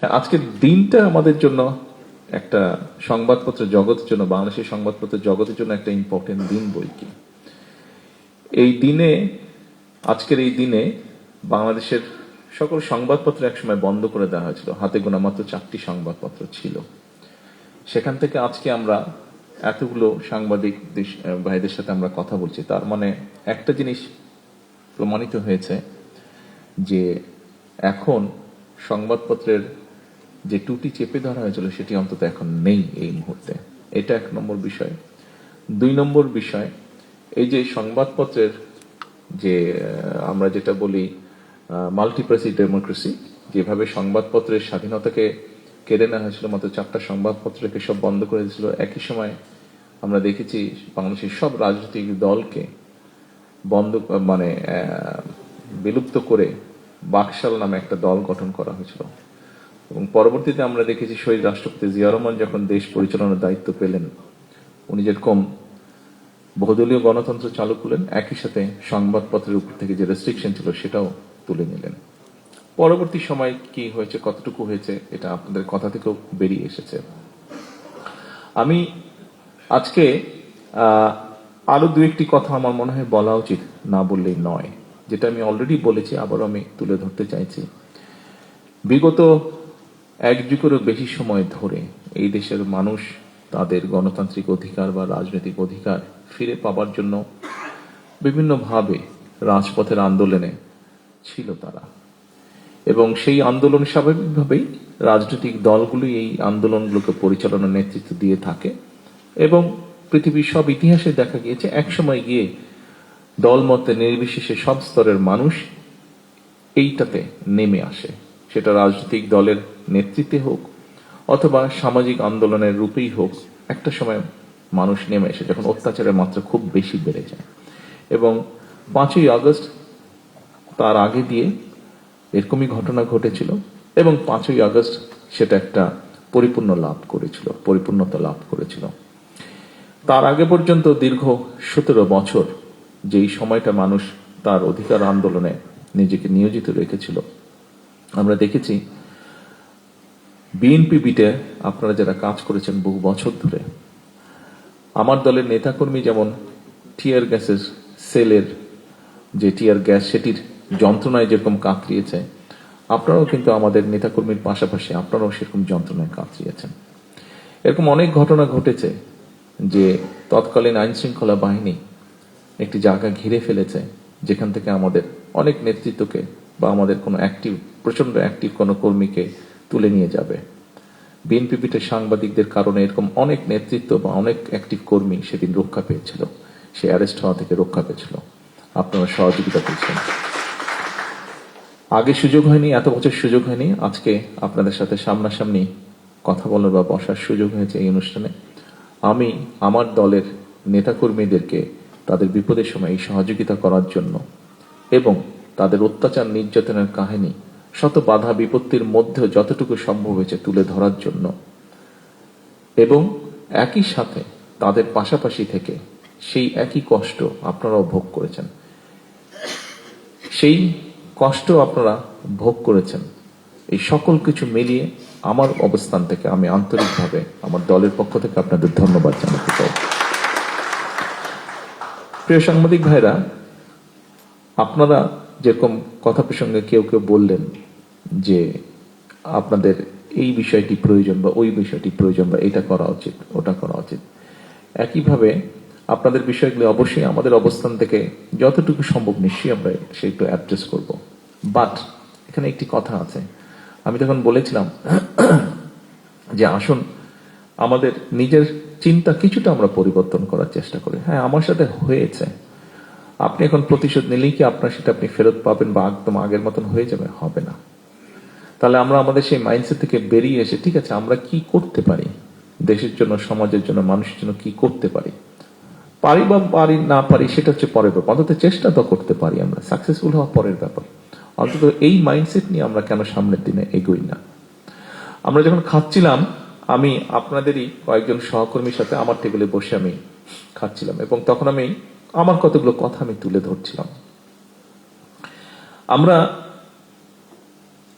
আজকের দিনটা আমাদের জন্য একটা সংবাদপত্র জগতের জন্য, বাংলাদেশের সংবাদপত্র জগতের জন্য একটা ইম্পর্টেন্ট দিন বই কি। এই দিনে, আজকের এই দিনে বাংলাদেশের সকল সংবাদপত্র একসময় বন্ধ করে দেওয়া হয়েছিল। হাতে গোনা মাত্র 4টি সংবাদপত্র ছিল। সেখান থেকে আজকে আমরা এতগুলো সাংবাদিক ভাইদের সাথে আমরা কথা বলছি। তার মানে একটা জিনিস প্রমাণিত হয়েছে যে এখন সংবাদপত্রের যে টুটি চেপে ধরা হয়েছিল সেটি অন্তত এখন নেই এই মুহূর্তে। এটা 1 নম্বর বিষয়। 2 নম্বর বিষয়, এই যে সংবাদপত্রের যে আমরা যেটা বলি মাল্টিপ্রেসি ডেমোক্রেসি, যেভাবে সংবাদপত্রের স্বাধীনতাকে কেড়ে নেওয়া হয়েছিল, মাত্র 4টা সংবাদপত্রকে সব বন্ধ করে দিয়েছিল। একই সময় আমরা দেখেছি বাংলাদেশের সব রাজনৈতিক দলকে বন্ধ মানে বিলুপ্ত করে বাকশাল নামে একটা দল গঠন করা হয়েছিল। এবং পরবর্তীতে আমরা দেখেছি শহীদ রাষ্ট্রপতি জিয়া রহমান যখন দেশ পরিচালনার দায়িত্ব পেলেন, উনি যেরকম বহুদলীয় গণতন্ত্র চালু করলেন, একই সাথে সংবাদপত্রের উপর থেকে যে রেস্ট্রিকশন ছিল সেটাও তুলে নিলেন। পরবর্তী সময় কি হয়েছে, কতটুকু হয়েছে, এটা আপনাদের কথা থেকেও বেরিয়ে এসেছে। আমি আজকে আরো 2-1টি কথা আমার মনে হয় বলা উচিত, না বললেই নয়, যেটা আমি অলরেডি বলেছি, আবারও আমি তুলে ধরতে চাইছি। বিগত 1 যুগেরও বেশি সময় ধরে এই দেশের মানুষ তাদের গণতান্ত্রিক অধিকার বা রাজনৈতিক অধিকার ফিরে পাবার জন্য বিভিন্নভাবে রাজপথের আন্দোলনে ছিল তারা। এবং সেই আন্দোলন স্বাভাবিকভাবেই রাজনৈতিক দলগুলি এই আন্দোলনগুলোকে পরিচালনার নেতৃত্ব দিয়ে থাকে। এবং পৃথিবীর সব ইতিহাসে দেখা গিয়েছে একসময় গিয়ে দলমতে নির্বিশেষে সব স্তরের মানুষ এইটাতে নেমে আসে, সেটা রাজনৈতিক দলের নেতৃত্বে হোক অথবা সামাজিক আন্দোলনের রূপেই হোক। একটা সময় মানুষ নেমে এসে যখন অত্যাচারের মাত্রা খুব বেশি বেড়ে যায়। এবং 5ই আগস্ট তার আগে দিয়ে এরকমই ঘটনা ঘটেছিল এবং 5ই আগস্ট সেটা একটা পরিপূর্ণতা লাভ করেছিল। তার আগে পর্যন্ত দীর্ঘ 17 বছর যেই সময়টা মানুষ তার অধিকার আন্দোলনে নিজেকে নিয়োজিত রেখেছিল, আমরা দেখেছি বিএনপি বিটে আপনারা যারা কাজ করেছেন বহু বছর ধরে, আমার দলের নেতাকর্মী যেমন টিয়ার গ্যাসের সেলের যে টিয়ার গ্যাস সেটির যন্ত্রণায় যেরকম কাতরিয়েছে, আপনারাও কিন্তু আমাদের নেতাকর্মীর পাশাপাশি আপনারাও সেরকম যন্ত্রণায় কাতরিয়েছেন। এরকম অনেক ঘটনা ঘটেছে যে তৎকালীন আইন শৃঙ্খলা বাহিনী একটি জায়গা ঘিরে ফেলেছে যেখান থেকে আমাদের অনেক নেতৃত্বকে বা আমাদের কোনো প্রচন্ড অ্যাক্টিভ কোনো কর্মীকে তুলে নিয়ে যাবে। বিএনপি পিঠের সাংবাদিকদের কারণে এরকম অনেক নেতৃত্ব বা অনেক অ্যাক্টিভ কর্মী সেদিন রক্ষা পেয়েছিল, সে অ্যারেস্ট হওয়া থেকে রক্ষা পেয়েছিল। আপনারা সহযোগিতা করছেন। আগে সুযোগ হয়নি, এত বছর সুযোগ হয়নি, আজকে আপনাদের সাথে সামনাসামনি কথা বলার বা বসার সুযোগ হয়েছে এই অনুষ্ঠানে। আমি আমার দলের নেতাকর্মীদেরকে তাদের বিপদের সময় এই সহযোগিতা করার জন্য এবং তাদের অত্যাচার নির্যাতনের কাহিনী শত বাধা বিপত্তির মধ্যেও যতটুকু সম্ভব হয়েছে তুলে ধরার জন্য এবং একই সাথে তাদের পাশাপাশি থেকে সেই একই কষ্ট আপনারাও ভোগ করেছেন, সেই কষ্ট আপনারা ভোগ করেছেন, এই সকল কিছু মিলিয়ে আমার অবস্থান থেকে আমি আন্তরিকভাবে আমার দলের পক্ষ থেকে আপনাদের ধন্যবাদ জানাতে চাই। প্রিয় সাংবাদিক ভাইরা, আপনারা যেরকম কথা প্রসঙ্গে কেউ কেউ বললেন যে আপনাদের এই বিষয়টি প্রয়োজন বা ওই বিষয়টি প্রয়োজন বা এটা করা উচিত ওটা করা উচিত, একইভাবে আপনাদের বিষয়গুলো অবশ্যই আমাদের অবস্থান থেকে যতটুকু সম্ভব নিশ্চয়ই আমরা সেগুলো অ্যাড্রেস করব। বাট এখানে একটি কথা আছে, আমি তখন বলেছিলাম যে আসুন আমাদের নিজের চিন্তা কিছুটা আমরা পরিবর্তন করার চেষ্টা করি। হ্যাঁ, আমার সাথে হয়েছে, আপনি এখন প্রতিশোধ নিলেই কি আপনার সেটা আপনি ফেরত পাবেন বা একদম আগের মতন হয়ে যাবে? হবে না। তাহলে আমরা আমাদের সেই মাইন্ডসেট থেকে বেরিয়ে এসে ঠিক আছে আমরা কি করতে পারি, দেশের জন্য, সমাজের জন্য, মানুষের জন্য কি করতে পারি, পারি বা পারি না পারি সেটা হচ্ছে পরের ব্যাপার, অন্তত চেষ্টা তো করতে পারি, আমরা সাকসেসফুল হওয়া পরের ব্যাপার। অন্তত এই মাইন্ডসেট নিয়ে আমরা কেন সামনের দিনে এগোই না? আমরা যখন খাচ্ছিলাম, আমি আপনাদেরই কয়েকজন সহকর্মীর সাথে আমার টেবিলে বসে আমি খাচ্ছিলাম এবং তখন আমি আমার কতগুলো কথা আমি তুলে ধরছিলাম। আমরা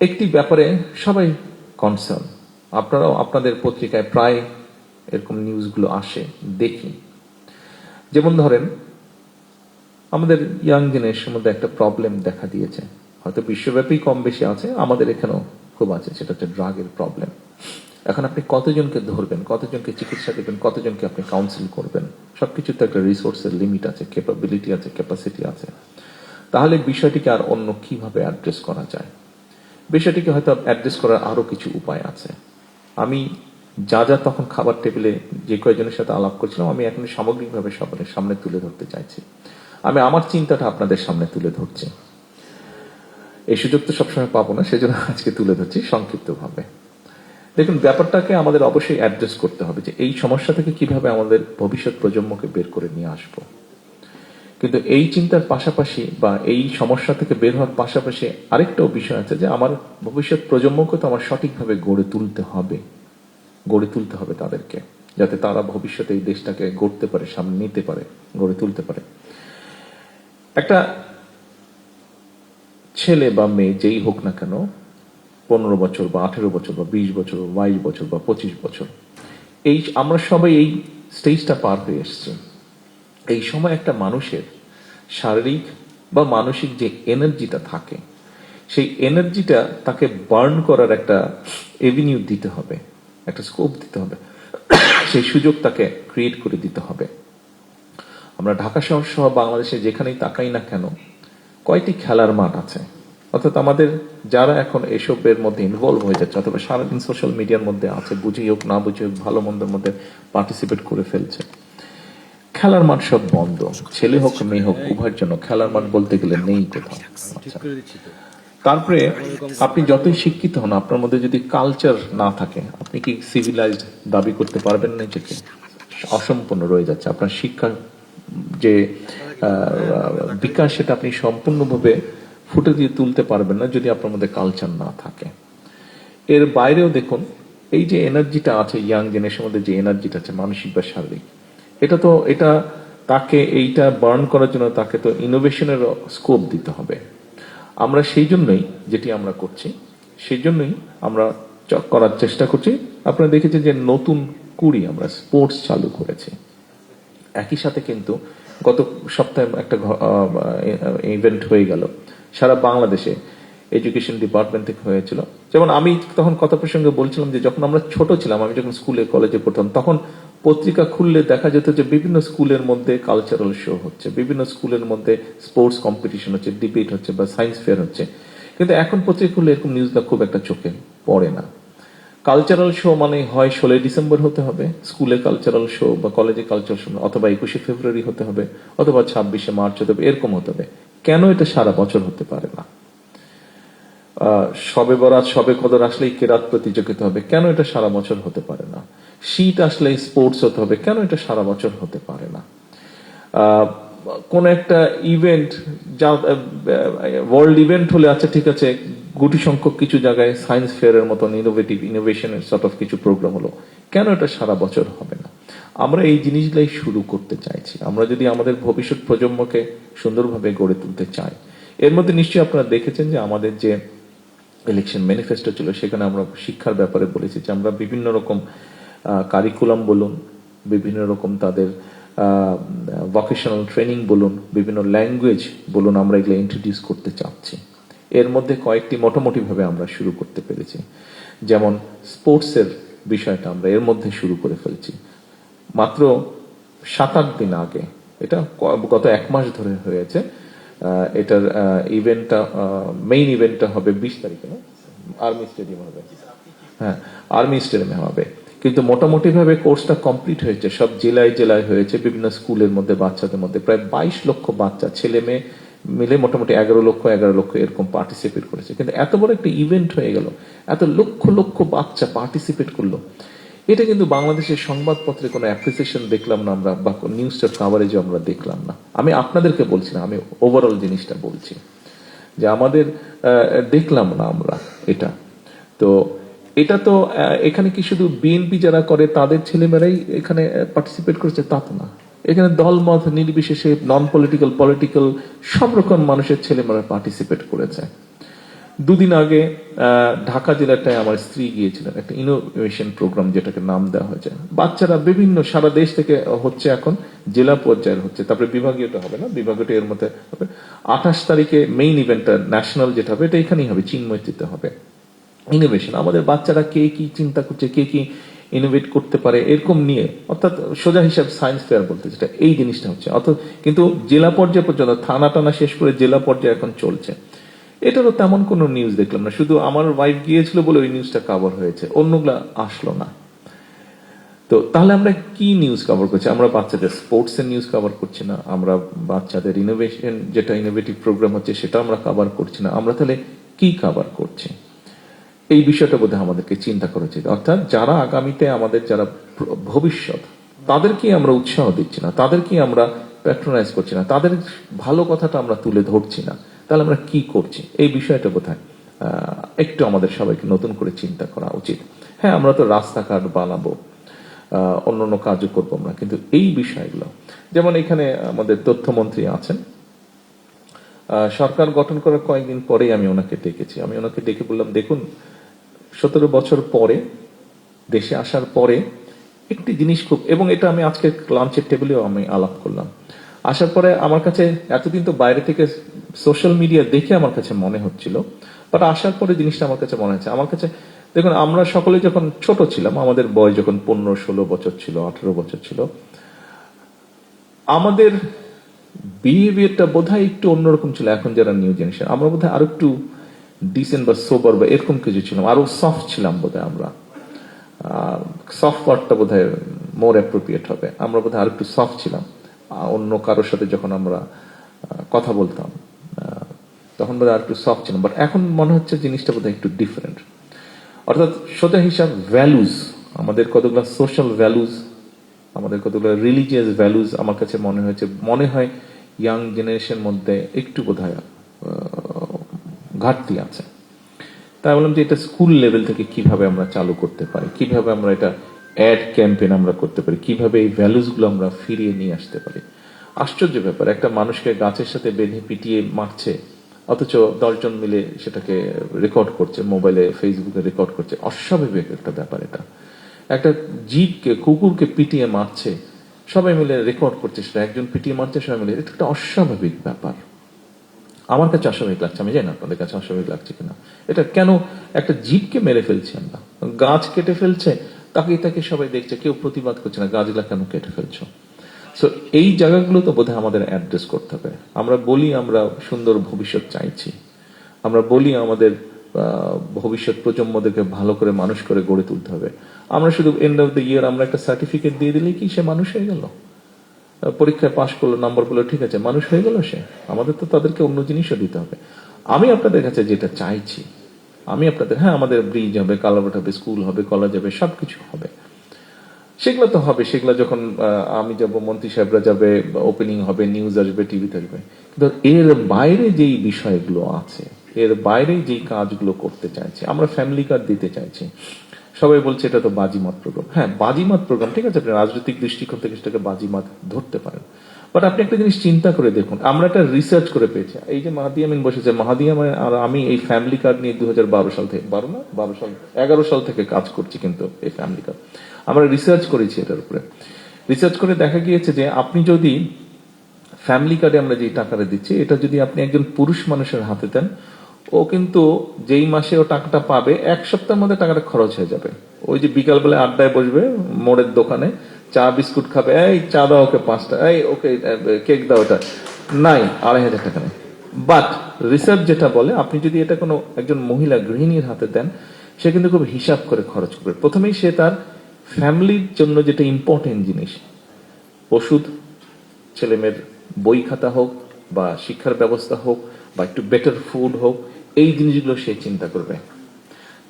একটি ব্যাপারে সবাই কনসার্ন। আপনারাও আপনাদের পত্রিকায় প্রায় এরকম নিউজগুলো আসে, দেখি। যেমন ধরেন, আমাদের ইয়াং জেনারেশনের মধ্যে একটা প্রবলেম দেখা দিয়েছে, হয়তো বিশ্বব্যাপী কম বেশি আছে, আমাদের এখানেও খুব আছে, সেটা হচ্ছে ড্রাগের প্রবলেম। এখন আপনি কতজনকে ধরবেন, কতজনকে চিকিৎসা দেবেন, কতজনকে আপনি কাউন্সিল করবেন, সবকিছু তো একটা রিসোর্সের লিমিট আছে, ক্যাপাবিলিটি আছে, ক্যাপাসিটি আছে। তাহলে বিষয়টিকে আর অন্য কিভাবে অ্যাড্রেস করা যায়? বিষয়টিকে হয়তো অ্যাড্রেস করার আরো কিছু উপায় আছে। আমি যা যা তখন খাবার টেবিলে যে কয়েকজনের সাথে আলাপ করছিলাম, আমি এখন সামগ্রিকভাবে সবার সামনে তুলে ধরতে চাইছি। আমি আমার চিন্তাটা আপনাদের সামনে তুলে ধরছি। এই সুযোগ তো সবসময় পাবো না, সেজন্য আজকে তুলে ধরছি সংক্ষিপ্তভাবে। দেখুন, ব্যাপারটাকে আমাদের অবশ্যই অ্যাড্রেস করতে হবে যে এই সমস্যা থেকে কিভাবে আমাদের ভবিষ্যৎ প্রজন্মকে বের করে নিয়ে আসব। কিন্তু এই চিন্তার পাশাপাশি বা এই সমস্যা থেকে বের হওয়ার পাশাপাশি আরেকটাও বিষয় আছে যে আমার ভবিষ্যৎ প্রজন্মকে তো আমার সঠিকভাবে গড়ে তুলতে হবে তাদেরকে, যাতে তারা ভবিষ্যতে এই দেশটাকে গড়তে পারে, সামনে নিতে পারে, গড়ে তুলতে পারে। একটা ছেলে বা মেয়ে যেই হোক না কেন, 15 বছর বা 18 বছর বা 20 বছর বা 22 বছর বা 25 বছর, এই আমরা সবাই এই স্টেজটা পার হয়ে এসেছি। এই সময় একটা মানুষের শারীরিক বা মানসিক যে এনার্জিটা থাকে, সেই এনার্জিটা তাকে বার্ন করার একটা এভিনিউ দিতে হবে, একটা স্কোপ দিতে হবে, সেই সুযোগ তাকে ক্রিয়েট করে দিতে হবে। আমরা ঢাকা শহর সহ বাংলাদেশে যেখানেই তাকাই না কেন, কয়টি খেলার মাঠ আছে? অর্থাৎ আমাদের যারা এখন এসবের মধ্যে ইনভলভ হয়ে যাচ্ছে অথবা সারাদিন সোশ্যাল মিডিয়ার মধ্যে আছে, বুঝি হোক না বুঝি হোক, ভালো মন্দের মধ্যে পার্টিসিপেট করে ফেলছে, খেলার মাঠ সব বন্ধ। ছেলে হোক মেয়ে হোক উভয়ের জন্য খেলার মাঠ বলতে গেলে নেই কোথাও। আচ্ছা, তারপরে আপনি যতই শিক্ষিত হন, আপনার মধ্যে যদি কালচার না থাকে, আপনি কি সিভিলাইজড দাবি করতে পারবেন না? নিজেকে অসম্পূর্ণ রয়ে যাচ্ছে। আপনার শিক্ষার যে বিকাশ, সেটা আপনি সম্পূর্ণভাবে ফুটে দিয়ে তুলতে পারবেন না যদি আপনার মধ্যে কালচার না থাকে। এর বাইরেও দেখুন, এই যে এনার্জিটা আছে ইয়াং জেনারেশনের মধ্যে, যে এনার্জিটা আছে মানসিক বা শারীরিক, এটা তাকে এইটা বার্ন করার জন্য তাকে তো ইনোভেশনের স্কোপ দিতে হবে। আমরা সেই জন্যই যেটি আমরা করছি, সেই জন্যই আমরা করার চেষ্টা করছি। আপনারা দেখেছেন যে নতুন কুড়ি আমরা স্পোর্টস চালু করেছি। একই সাথে কিন্তু গত সপ্তাহে একটা ইভেন্ট হয়ে গেল সারা বাংলাদেশে, এডুকেশন ডিপার্টমেন্ট থেকে হয়েছিল। যেমন আমি তখন কথা প্রসঙ্গে বলছিলাম যে যখন আমরা ছোট ছিলাম, আমি যখন স্কুলে কলেজে পড়তাম, তখন পত্রিকা খুললে দেখা যেত যে বিভিন্ন স্কুলের মধ্যে কালচারাল শো হচ্ছে, বিভিন্ন স্কুলের মধ্যে স্পোর্টস কম্পিটিশন হচ্ছে, ডিবেট হচ্ছে বা সায়েন্স ফেয়ার হচ্ছে। কিন্তু এখন পত্রিকা খুললে এরকম নিউজটা খুব একটা চোখে পড়ে না। কালচারাল শো মানে হয় 16 ডিসেম্বর হতে হবে স্কুলে কালচারাল শো বা কলেজে কালচারাল শো, অথবা 21শে ফেব্রুয়ারি হতে হবে, অথবা 26শে মার্চ হতে হবে, এরকম হতে হবে। কেন এটা সারা বছর হতে পারে না? শবে বরাত, শবে কদর আসলেই কেরাত প্রতিযোগিতা হবে, কেন এটা সারা বছর হতে পারে না? শীত আসলেই স্পোর্টস হতে হবে, কেন এটা সারা বছর হতে পারে না? কোন একটা ইভেন্ট, যা ওয়ার্ল্ড ইভেন্ট হলে আচ্ছা ঠিক আছে, গুটি সংখ্যক কিছু জায়গায় সায়েন্স ফেয়ারের মতন ইনোভেশনের সর্ট অফ কিছু প্রোগ্রাম হলো, কেন এটা সারা বছর হবে না? আমরা এই জিনিসগুলাই শুরু করতে চাইছি। আমরা যদি আমাদের ভবিষ্যৎ প্রজন্মকে সুন্দরভাবে গড়ে তুলতে চাই, এর মধ্যে নিশ্চয়ই আপনারা দেখেছেন যে আমাদের যে ইলেকশন ম্যানিফেস্টো ছিল, সেখানে আমরা শিক্ষার ব্যাপারে বলেছি যে আমরা বিভিন্ন রকম কারিকুলাম বলুন, বিভিন্ন রকম তাদের ভোকেশনাল ট্রেনিং বলুন, বিভিন্ন ল্যাঙ্গুয়েজ বলুন, আমরা এগুলো ইন্ট্রোডিউস করতে চাচ্ছি। এর মধ্যে কয়েকটি মোটামুটি ভাবে আমরা শুরু করতে পেরেছি। যেমন স্পোর্টসের বিষয়টা আমরা এর মধ্যে শুরু করে ফেলছি। মাত্র 7-8 দিন আগে, এটা গত 1 মাস ধরে হয়েছে, এটার ইভেন্টটা, মেইন ইভেন্টটা হবে 20 তারিখে, আর্মি স্টেডিয়াম হবে। হ্যাঁ, আর্মি স্টেডিয়ামে হবে। কিন্তু মোটামুটি ভাবে কোর্সটা কমপ্লিট হয়েছে, সব জেলায় জেলায় হয়েছে, বিভিন্ন স্কুলের মধ্যে বাচ্চাদের মধ্যে প্রায় 22 লক্ষ বাচ্চা, ছেলে মেয়ে মিলে মোটামুটি 11 লক্ষ এরকম পার্টিসিপেট করেছে। কিন্তু এত বড় একটা ইভেন্ট হয়ে গেল, এত লক্ষ লক্ষ বাচ্চা পার্টিসিপেট করলো, এটা কিন্তু বাংলাদেশের সংবাদপত্রে কোনো অ্যাপ্রিসিয়েশন দেখলাম না আমরা, বা নিউজটার কাভারেজে আমরা দেখলাম না। আমি আপনাদেরকে বলছি না, আমি ওভারঅল জিনিসটা বলছি যে আমাদের দেখলাম না আমরা এটা। তো এটা তো এখানে কি শুধু বিএনপি যারা করে তাদের ছেলেমেয়েরাই এখানে পার্টিসিপেট করেছে তা তো না। এখানে দলমত নির্বিশেষে নন পলিটিক্যাল, পলিটিক্যাল সব রকম মানুষের ছেলেমেয়েরা পার্টিসিপেট করেছে। দুদিন আগে ঢাকা জেলাটায় আমার স্ত্রী গিয়েছিলেন একটা ইনোভেশন প্রোগ্রাম, যেটাকে নাম দেওয়া হয়েছে। বাচ্চারা বিভিন্ন সারা দেশ থেকে হচ্ছে, এখন জেলা পর্যায়ের হচ্ছে, তারপরে বিভাগীয়টা হবে না, বিভাগীয়টা এর মধ্যে হবে। 28 তারিখে মেইন ইভেন্টটা ন্যাশনাল যেটা হবে, এটা এখানেই হবে, চিন্ময়টিতে হবে। ইনোভেশন, আমাদের বাচ্চারা কে কি চিন্তা করছে, কে কি ইনোভেট করতে পারে, এরকম নিয়ে, অর্থাৎ সোজা হিসাব সায়েন্স ফেয়ার বলতে যেটা, এই জিনিসটা হচ্ছে। অর্থাৎ কিন্তু জেলা পর্যায়ে পর্যন্ত, থানা টানা শেষ করে জেলা পর্যায়ে এখন চলছে। এটারও তেমন কোনো নিউজ দেখলাম না, শুধু আমার ওয়াইফ গিয়েছিল বলে ওই নিউজটা কভার হয়েছে, অন্যগুলা আসলো না। তো তাহলে আমরা কি নিউজ কভার করছি? আমরা বাচ্চাদের স্পোর্টস এর নিউজ কভার করছি না, আমরা বাচ্চাদের ইনোভেশন যেটা ইনোভেটিভ প্রোগ্রাম হচ্ছে সেটা আমরা কভার করছি না। আমরা তাহলে কি কভার করছি? এই বিষয়টা বোধহয় আমাদেরকে চিন্তা করা উচিত। অর্থাৎ যারা আগামীতে আমাদের যারা ভবিষ্যৎ, তাদেরকে আমরা উৎসাহ দিচ্ছি না, তাদেরকে আমরা প্যাট্রোনাইজ করছি না, তাদের ভালো কথাটা আমরা তুলে ধরছি না, তাহলে আমরা কি করছি? এই বিষয়টা বোধহয় একটু আমাদের সবাইকে নতুন করে চিন্তা করা উচিত। হ্যাঁ, আমরা তো রাস্তাঘাট বানাবো, অন্যান্য কাজও করবো আমরা, কিন্তু এই বিষয়গুলো, যেমন এখানে আমাদের তথ্যমন্ত্রী আছেন, সরকার গঠন করার কয়েকদিন পরেই আমি ওনাকে ডেকেছি। আমি ওনাকে ডেকে বললাম, দেখুন 17 বছর পরে দেশে আসার পরে একটি জিনিস খুব, এবং এটা আমি আজকে লাঞ্চের টেবিলেও আমি আলাপ করলাম, আসার পরে আমার কাছে, এতদিন তো বাইরে থেকে সোশ্যাল মিডিয়া দেখে আমার কাছে মনে হচ্ছিল, বাট আসার পরে জিনিসটা আমার কাছে মনে হচ্ছে, আমার কাছে দেখুন, আমরা সকলে যখন ছোট ছিলাম, আমাদের বয়স যখন 15-16 বছর ছিল, 18 বছর ছিল, আমাদের বিহেভিয়ারটা বোধহয় একটু অন্যরকম ছিল। এখন যারা নিউ জেনারেশন, আমরা বোধহয় আরো একটু ডিসেন্ট বা সোবার বা এরকম কিছু ছিলাম, আরো সফট ছিলাম বোধহয়। আমরা সফট ওয়ার্ডটা বোধহয় মোর অ্যাপ্রোপ্রিয়েট হবে, আমরা বোধহয় আরো একটু সফট ছিলাম। অন্য কারোর সাথে যখন আমরা কথা বলতাম, তখন বোধহয় আর একটু সফট ছিলাম, বাট এখন মনে হচ্ছে জিনিসটা বোধহয় একটু ডিফারেন্ট। অর্থাৎ সোজা হিসাব ভ্যালুজ, আমাদের কতগুলো সোশ্যাল ভ্যালুজ, আমাদের কতগুলো রিলিজিয়াস ভ্যালুজ, আমার কাছে মনে হয় ইয়াং জেনারেশন মধ্যে একটু বোধহয় ঘাটতি আছে। তাই বললাম যে এটা স্কুল লেভেল থেকে কিভাবে আমরা চালু করতে পারি, কিভাবে আমরা এটা অ্যাড ক্যাম্পেইন আমরা করতে পারি, কিভাবে এই ভ্যালুজ গুলো আমরা ফিরিয়ে নিয়ে আসতে পারি। আশ্চর্য ব্যাপার, একটা মানুষকে গাছের সাথে বেঁধে পিটিয়ে মারছে, অথচ 10 জন মিলে সেটাকে রেকর্ড করছে, মোবাইলে ফেসবুকে রেকর্ড করছে। অস্বাভাবিক একটা ব্যাপার এটা। একটা জীবকে, কুকুরকে পিটিয়ে মারছে, সবাই মিলে রেকর্ড করছে, সেটা একজন পিটিয়ে মারছে, সবাই মিলে। এটা একটা অস্বাভাবিক ব্যাপার। আমার কাছে অস্বাভাবিক লাগছে, আমি জানি না আপনাদের কাছে অস্বাভাবিক লাগছে কিনা। এটা কেন একটা জীবকে মেরে ফেলছি আমরা, গাছ কেটে ফেলছে, তাকে সবাই দেখছে, কেউ প্রতিবাদ করছে না, গাছগুলা কেন কেটে ফেলছো? সো এই জায়গাগুলো তো বোধহয় আমাদের অ্যাড্রেস করতে হবে। আমরা বলি আমরা সুন্দর ভবিষ্যৎ চাইছি, আমরা বলি আমাদের ভবিষ্যৎ প্রজন্মদেরকে ভালো করে মানুষ করে গড়ে তুলতে হবে। আমরা শুধু এন্ড অফ দ্য ইয়ার আমরা একটা সার্টিফিকেট দিয়ে দিলেই কি সে মানুষ হয়ে গেল? পরীক্ষায় পাশ করলো, নাম্বার পেলো, ঠিক আছে, মানুষ হয়ে গেল সে? আমাদের তো তাদেরকে অন্য জিনিসও দিতে হবে। আমি আপনাদের কাছে যেটা চাইছি, আমি আপনাদের, হ্যাঁ, আমাদের ব্রিজ হবে, কালাভার্ট হবে, স্কুল হবে, কলেজ হবে, সবকিছু হবে, সেগুলো তো হবে। সেগুলো যখন আমি যাব, মন্ত্রী সাহেবরা যাবে, ওপেনিং হবে, নিউজ আসবে, টিভিতে আসবে। কিন্তু এর বাইরে যেই বিষয়গুলো আছে, এর বাইরে যেই কাজগুলো করতে চাইছি, আমরা ফ্যামিলি কার্ড দিতে চাইছি। সবাই বলছে এটা তো বাজিমাত প্রোগ্রাম। হ্যাঁ, বাজিমাত প্রোগ্রাম, ঠিক আছে, আপনি রাজনৈতিক দৃষ্টিকোণ থেকে সেটাকে বাজিমাত ধরতে পারেন, বাট আপনি একটা জিনিস চিন্তা করে দেখুন, আমরা একটা রিসার্চ করে পেয়েছি। এই যে মাহাদি আমিন বসেছে, মাহাদি আমিন আর আমি এই ফ্যামিলি কার্ড নিয়ে 2012 সাল থেকে, 11 সাল থেকে কাজ করছি, কিন্তু এই ফ্যামিলি কার্ড আমরা রিসার্চ করেছি। এটার উপরে রিসার্চ করে দেখা গিয়েছে যে আপনি যদি ফ্যামিলি কার্ডে আমরা যে টাকাটা দিচ্ছি, এটা যদি আপনি একজন পুরুষ মানুষের হাতে দেন, ও কিন্তু যেই মাসে ও টাকাটা পাবে, 1 সপ্তাহের মধ্যে টাকাটা খরচ হয়ে যাবে। ওই যে বিকালবেলা আড্ডায় বসবে মোড়ের দোকানে, চা বিস্কুট খাবে, এই চা দাও ওকে 5টা, এই ওকে কেক দাও, ওটা নাই, 2500 টাকা নেই। বাট রিসার্চ যেটা বলে, আপনি যদি এটা কোনো একজন মহিলা গৃহিণীর হাতে দেন, সে কিন্তু খুব হিসাব করে খরচ করবে। প্রথমেই সে তার ফ্যামিলির জন্য যেটা ইম্পর্টেন্ট জিনিস, ওষুধ, ছেলেমেয়ের বই খাতা হোক, বা শিক্ষার ব্যবস্থা হোক, বা একটু বেটার ফুড হোক, এই জিনিসগুলো সে চিন্তা করবে।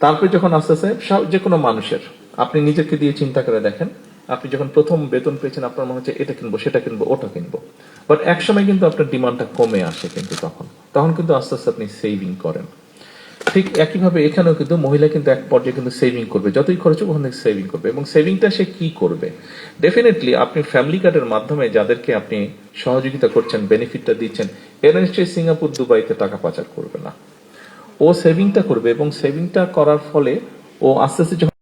তারপরে যখন আস্তে আস্তে যে কোনো মানুষের, আপনি নিজেকে দিয়ে চিন্তা করে দেখেন, আপনি যখন প্রথম বেতন পেয়েছেন, আপনার মনে হচ্ছে এটা কিনবো, সেটা কিনবো, ওটা কিনবো, বাট একসময় কিন্তু আপনার ডিমান্ডটা কমে আসে, কিন্তু তখন কিন্তু আস্তে আস্তে আপনি সেভিং করেন। ঠিক একইভাবে এখানেও কিন্তু মহিলা কিন্তু এক পর্যায়ে কিন্তু সেভিং করবে, যতই খরচ হোক ওখান থেকে সেভিং করবে। এবং সেভিংটা সে কি করবে? ডেফিনেটলি আপনি ফ্যামিলি কার্ডের মাধ্যমে যাদেরকে আপনি সহযোগিতা করছেন, বেনিফিটটা দিচ্ছেন, এরা নিশ্চয়ই সিঙ্গাপুর, দুবাইতে টাকা পাচার করবে না। ও ও সেভিংটা করবে এবং সেভিংটা করার ফলে ও আস্তে আস্তে যখন